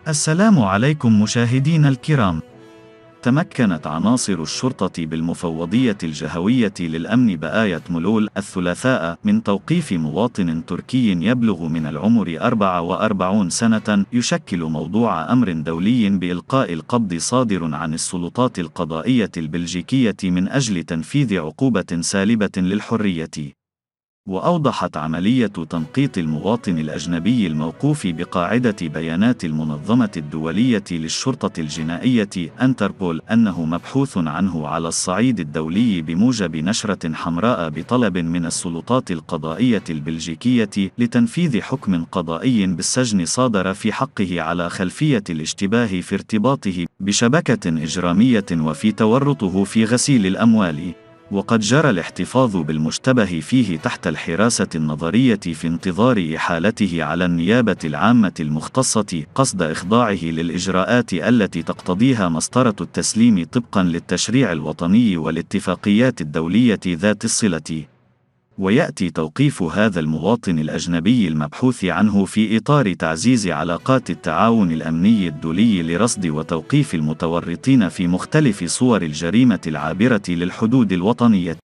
السلام عليكم مشاهدينا الكرام. تمكنت عناصر الشرطة بالمفوضية الجهوية للأمن بآية ملول الثلاثاء من توقيف مواطن تركي يبلغ من العمر 44 سنة يشكل موضوع أمر دولي بإلقاء القبض صادر عن السلطات القضائية البلجيكية من أجل تنفيذ عقوبة سالبة للحرية. وأوضحت عملية تنقيط المواطن الأجنبي الموقوف بقاعدة بيانات المنظمة الدولية للشرطة الجنائية أنتربول أنه مبحوث عنه على الصعيد الدولي بموجب نشرة حمراء بطلب من السلطات القضائية البلجيكية لتنفيذ حكم قضائي بالسجن صادر في حقه على خلفية الاشتباه في ارتباطه بشبكة إجرامية وفي تورطه في غسيل الأموال. وقد جرى الاحتفاظ بالمشتبه فيه تحت الحراسة النظرية في انتظار إحالته على النيابة العامة المختصة قصد إخضاعه للإجراءات التي تقتضيها مسطرة التسليم طبقا للتشريع الوطني والاتفاقيات الدولية ذات الصلة. ويأتي توقيف هذا المواطن الأجنبي المبحوث عنه في إطار تعزيز علاقات التعاون الأمني الدولي لرصد وتوقيف المتورطين في مختلف صور الجريمة العابرة للحدود الوطنية.